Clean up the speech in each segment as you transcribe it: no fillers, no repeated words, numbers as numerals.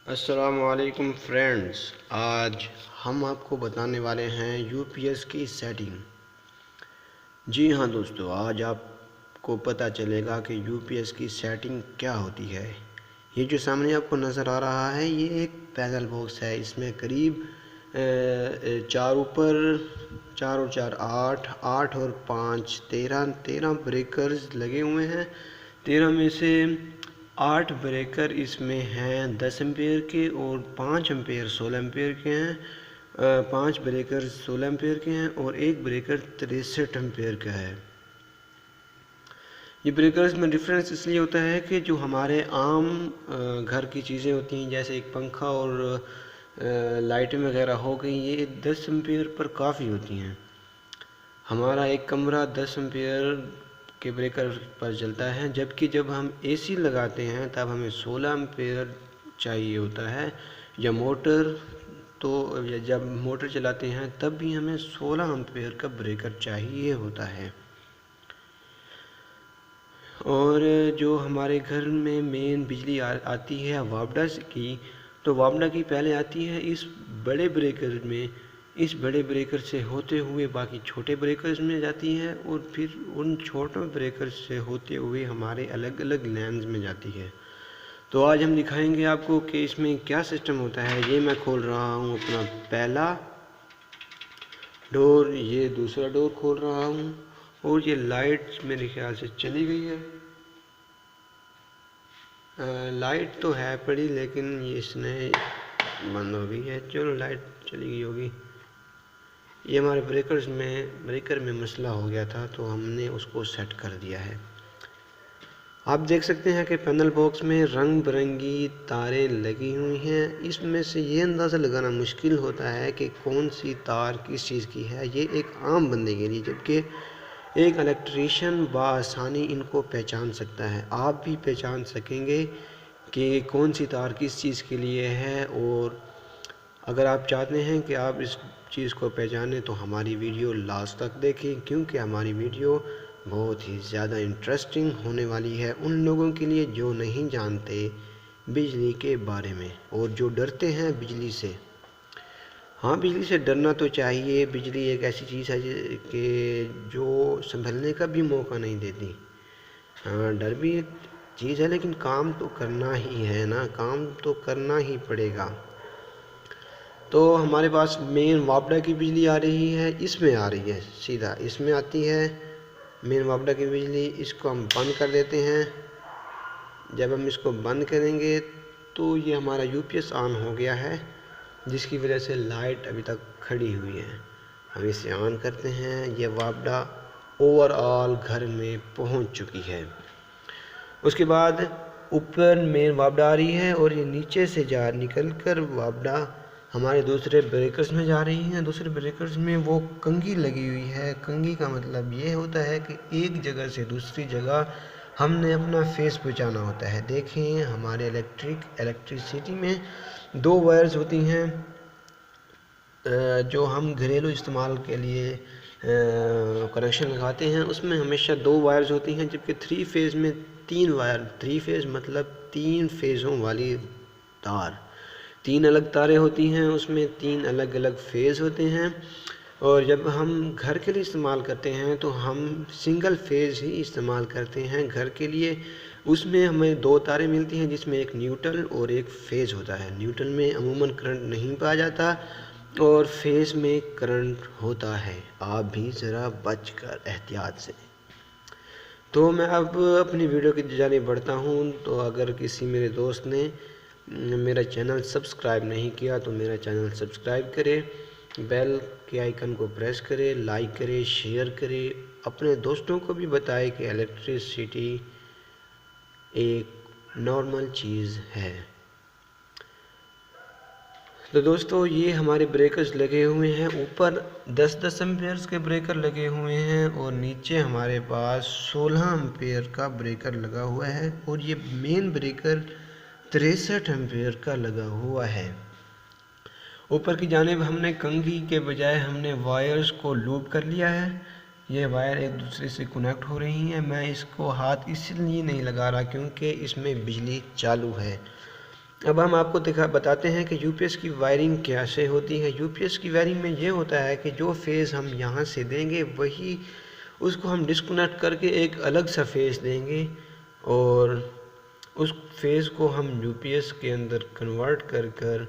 अस्सलामुअलैकुम फ्रेंड्स, आज हम आपको बताने वाले हैं यूपीएस की सेटिंग। जी हाँ दोस्तों, आज आपको पता चलेगा कि यूपीएस की सेटिंग क्या होती है। ये जो सामने आपको नज़र आ रहा है ये एक पैनल बॉक्स है। इसमें करीब चार ऊपर चार और चार आठ, आठ और पाँच 13 ब्रेकर्स लगे हुए हैं। 13 में से 8 ब्रेकर इसमें हैं 10 एम्पेयर के और 5 एम्पेयर 16 एम्पेयर के हैं। 5 ब्रेकर 16 एम्पेयर के हैं और एक ब्रेकर 63 एम्पेयर का है। ये ब्रेकर्स में डिफरेंस इसलिए होता है कि जो हमारे आम घर की चीज़ें होती हैं, जैसे एक पंखा और लाइटें वगैरह हो गई, ये 10 एम्पेयर पर काफ़ी होती हैं। हमारा एक कमरा 10 एम्पेयर के ब्रेकर पर चलता है, जबकि जब हम एसी लगाते हैं तब हमें 16 एम्पेयर चाहिए होता है, या मोटर या जब मोटर चलाते हैं तब भी हमें 16 एम्पेयर का ब्रेकर चाहिए होता है। और जो हमारे घर में मेन बिजली आती है वापडा की, तो वापडा की पहले आती है इस बड़े ब्रेकर में, इस बड़े ब्रेकर से होते हुए बाकी छोटे ब्रेकर्स में जाती है और फिर उन छोटे ब्रेकर से होते हुए हमारे अलग अलग लाइन्स में जाती है। तो आज हम दिखाएंगे आपको कि इसमें क्या सिस्टम होता है। ये मैं खोल रहा हूँ अपना पहला डोर, ये दूसरा डोर खोल रहा हूँ और ये लाइट मेरे ख्याल से चली गई है। लाइट तो है पड़ी लेकिन इसने बंद हो गई है। चलो, लाइट चली गई होगी। ये हमारे ब्रेकर में मसला हो गया था तो हमने उसको सेट कर दिया है। आप देख सकते हैं कि पैनल बॉक्स में रंग बिरंगी तारें लगी हुई हैं। इसमें से ये अंदाज़ा लगाना मुश्किल होता है कि कौन सी तार किस चीज़ की है, ये एक आम बंदे के लिए, जबकि एक इलेक्ट्रीशियन बआसानी इनको पहचान सकता है। आप भी पहचान सकेंगे कि कौन सी तार किस चीज़ के लिए है। और अगर आप चाहते हैं कि आप इस चीज़ को पहचानें तो हमारी वीडियो लास्ट तक देखें, क्योंकि हमारी वीडियो बहुत ही ज़्यादा इंटरेस्टिंग होने वाली है उन लोगों के लिए जो नहीं जानते बिजली के बारे में और जो डरते हैं बिजली से। हाँ, बिजली से डरना तो चाहिए। बिजली एक ऐसी चीज़ है कि जो संभलने का भी मौका नहीं देती। हाँ, डर भी एक चीज़ है लेकिन काम तो करना ही है ना, काम तो करना ही पड़ेगा। तो हमारे पास मेन वापडा की बिजली आ रही है, इसमें आ रही है, सीधा इसमें आती है मेन वापडा की बिजली। इसको हम बंद कर देते हैं। जब हम इसको बंद करेंगे तो ये हमारा यूपीएस ऑन हो गया है, जिसकी वजह से लाइट अभी तक खड़ी हुई है। हम इसे ऑन करते हैं। ये वापडा ओवरऑल घर में पहुंच चुकी है। उसके बाद ऊपर मेन वापडा आ रही है और ये नीचे से निकल कर वापडा हमारे दूसरे ब्रेकर्स में जा रही हैं। दूसरे ब्रेकर्स में वो कंघी लगी हुई है। कंघी का मतलब ये होता है कि एक जगह से दूसरी जगह हमने अपना फेस पहुँचाना होता है। देखें, हमारे इलेक्ट्रिसिटी में 2 वायर्स होती हैं जो हम घरेलू इस्तेमाल के लिए कनेक्शन लगाते हैं, उसमें हमेशा 2 वायर्स होती हैं, जबकि 3 फेज़ में 3 वायर। 3 फेज़ मतलब 3 फेज़ों वाली तार, 3 अलग तारें होती हैं, उसमें 3 अलग अलग फेज़ होते हैं। और जब हम घर के लिए इस्तेमाल करते हैं तो हम सिंगल फेज़ ही इस्तेमाल करते हैं घर के लिए। उसमें हमें 2 तारें मिलती हैं जिसमें एक न्यूट्रल और एक फेज़ होता है। न्यूट्रल में अमूमन करंट नहीं पाया जाता और फेज़ में करंट होता है। आप भी ज़रा बच कर एहतियात से। तो मैं अब अपनी वीडियो की जानिब बढ़ता हूँ। तो अगर किसी मेरे दोस्त ने मेरा चैनल सब्सक्राइब नहीं किया तो मेरा चैनल सब्सक्राइब करे, बेल के आइकन को प्रेस करे, लाइक करे, शेयर करे, अपने दोस्तों को भी बताए कि इलेक्ट्रिसिटी एक नॉर्मल चीज़ है। तो दोस्तों, ये हमारे ब्रेकर्स लगे हुए हैं। ऊपर 10-10 एम्पेयर्स के ब्रेकर लगे हुए हैं और नीचे हमारे पास 16 एम्पेयर का ब्रेकर लगा हुआ है और ये मेन ब्रेकर 63 एम्पेयर का लगा हुआ है। ऊपर की जानिब हमने कंघी के बजाय हमने वायर्स को लूप कर लिया है। ये वायर एक दूसरे से कनेक्ट हो रही हैं। मैं इसको हाथ इसलिए नहीं लगा रहा क्योंकि इसमें बिजली चालू है। अब हम आपको बताते हैं कि यूपीएस की वायरिंग कैसे होती है। यूपीएस की वायरिंग में ये होता है कि जो फेज़ हम यहाँ से देंगे वही उसको हम डिस्कनेक्ट करके एक अलग सा फेज़ देंगे और उस फेज़ को हम यूपीएस के अंदर कन्वर्ट कर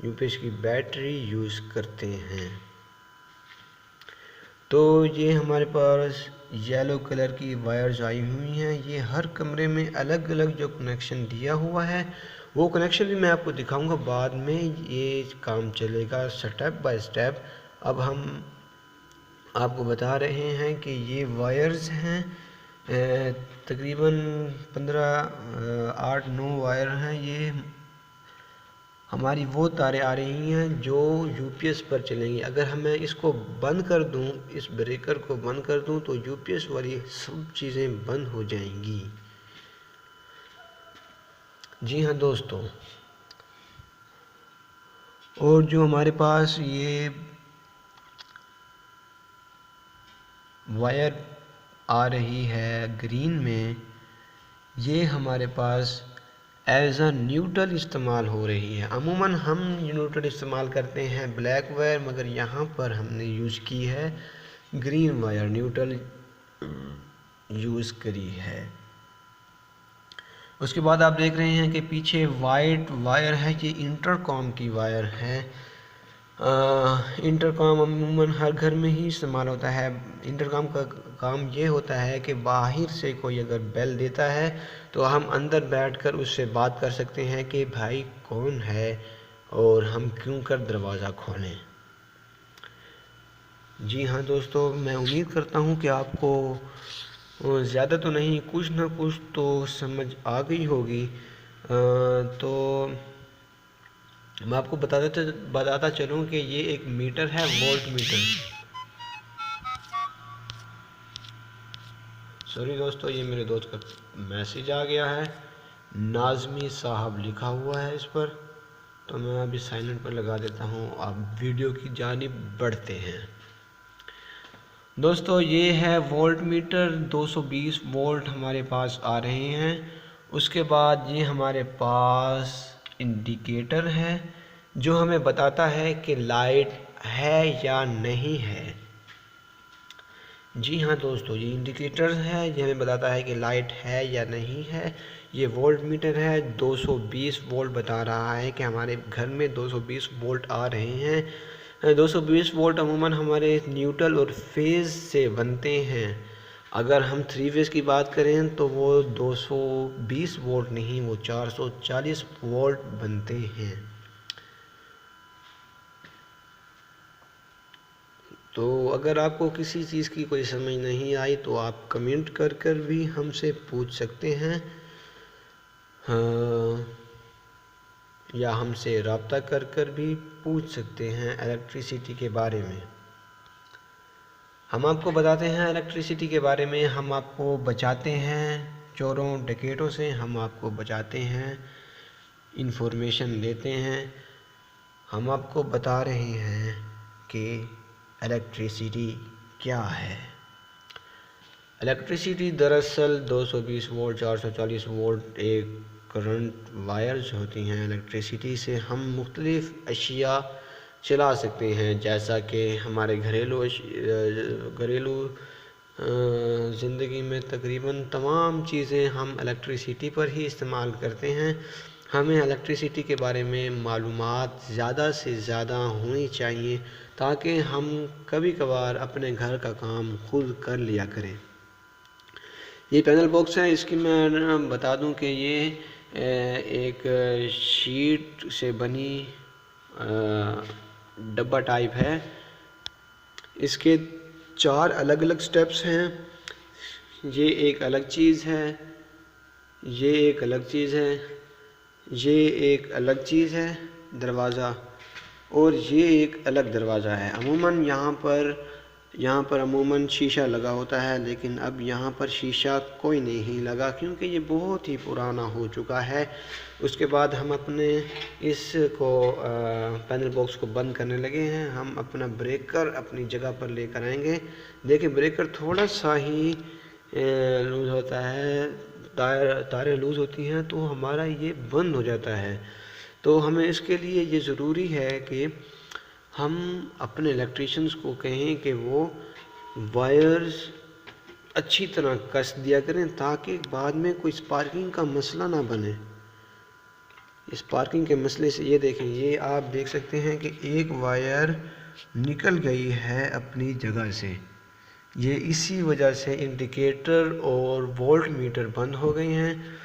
यूपीएस की बैटरी यूज़ करते हैं। तो ये हमारे पास येलो कलर की वायर्स आई हुई हैं। ये हर कमरे में अलग अलग जो कनेक्शन दिया हुआ है वो कनेक्शन भी मैं आपको दिखाऊंगा बाद में। ये काम चलेगा स्टेप बाय स्टेप। अब हम आपको बता रहे हैं कि ये वायर्स हैं, तकरीबन 8-9 वायर हैं। ये हमारी वो तारें आ रही हैं जो यूपीएस पर चलेंगी। अगर मैं इसको बंद कर दूं, इस ब्रेकर को बंद कर दूं, तो यूपीएस वाली सब चीज़ें बंद हो जाएंगी। जी हाँ दोस्तों, और जो हमारे पास ये वायर आ रही है ग्रीन में, ये हमारे पास एज अ न्यूट्रल इस्तेमाल हो रही है। अमूमन हम न्यूट्रल इस्तेमाल करते हैं ब्लैक वायर, मगर यहाँ पर हमने यूज़ की है ग्रीन वायर, न्यूट्रल यूज़ करी है। उसके बाद आप देख रहे हैं कि पीछे वाइट वायर है, ये इंटरकॉम की वायर है। इंटरकॉम अमूमन हर घर में ही इस्तेमाल होता है। इंटरकॉम का काम ये होता है कि बाहर से कोई अगर बेल देता है तो हम अंदर बैठकर उससे बात कर सकते हैं कि भाई कौन है और हम क्यों कर दरवाज़ा खोलें। जी हाँ दोस्तों, मैं उम्मीद करता हूँ कि आपको ज़्यादा तो नहीं, कुछ ना कुछ तो समझ आ गई होगी। तो मैं आपको बताता चलूँ कि ये एक मीटर है, वोल्ट मीटर। सॉरी दोस्तों, ये मेरे दोस्त का मैसेज आ गया है, नाज़मी साहब लिखा हुआ है इस पर, तो मैं अभी साइलेंट पर लगा देता हूँ। आप वीडियो की जानिब बढ़ते हैं। दोस्तों ये है वोल्ट मीटर, 220 वोल्ट हमारे पास आ रहे हैं। उसके बाद ये हमारे पास इंडिकेटर है जो हमें बताता है कि लाइट है या नहीं है। जी हाँ दोस्तों, ये इंडिकेटर है, ये हमें बताता है कि लाइट है या नहीं है। ये वोल्ट मीटर है, 220 वोल्ट बता रहा है कि हमारे घर में 220 वोल्ट आ रहे हैं। 220 वोल्ट अमूमन हमारे न्यूट्रल और फेज़ से बनते हैं। अगर हम 3 फेज़ की बात करें तो वो 220 वोल्ट नहीं, वो 440 वोल्ट बनते हैं। तो अगर आपको किसी चीज़ की कोई समझ नहीं आई तो आप कमेंट कर भी हमसे पूछ सकते हैं, हाँ, या हमसे रब्ता कर भी पूछ सकते हैं इलेक्ट्रिसिटी के बारे में। हम आपको बताते हैं इलेक्ट्रिसिटी के बारे में, हम आपको बचाते हैं चोरों डकैतों से, हम आपको बचाते हैं, इन्फॉर्मेशन देते हैं। हम आपको बता रहे हैं कि इलेक्ट्रिसिटी क्या है। इलेक्ट्रिसिटी दरअसल 220 वोल्ट 440 वोल्ट एक करंट वायर्स होती हैं। इलेक्ट्रिसिटी से हम मुख्तलिफ़ अशिया चला सकते हैं, जैसा कि हमारे घरेलू ज़िंदगी में तकरीबन तमाम चीज़ें हम इलेक्ट्रिसिटी पर ही इस्तेमाल करते हैं। हमें इलेक्ट्रिसिटी के बारे में मालूमात ज़्यादा से ज़्यादा होनी चाहिए ताकि हम कभी कभार अपने घर का काम खुद कर लिया करें। ये पैनल बॉक्स है, इसकी मैं बता दूं कि ये एक शीट से बनी डब्बा टाइप है। इसके 4 अलग अलग स्टेप्स हैं। ये एक अलग चीज़ है, ये एक अलग चीज़ है, ये एक अलग चीज़ है दरवाज़ा, और ये एक अलग दरवाज़ा है। अमूमन यहाँ पर अमूमन शीशा लगा होता है, लेकिन अब यहाँ पर शीशा कोई नहीं लगा क्योंकि ये बहुत ही पुराना हो चुका है। उसके बाद हम अपने इसको पैनल बॉक्स को बंद करने लगे हैं। हम अपना ब्रेकर अपनी जगह पर लेकर आएंगे। देखिए ब्रेकर थोड़ा सा ही लूज़ होता है, तारें लूज़ होती हैं तो हमारा ये बंद हो जाता है। तो हमें इसके लिए ये ज़रूरी है कि हम अपने इलेक्ट्रीशियंस को कहें कि वो वायर्स अच्छी तरह कस दिया करें, ताकि बाद में कोई स्पार्किंग का मसला ना बने। स्पार्किंग के मसले से ये देखें, ये आप देख सकते हैं कि एक वायर निकल गई है अपनी जगह से। ये इसी वजह से इंडिकेटर और वोल्ट मीटर बंद हो गए हैं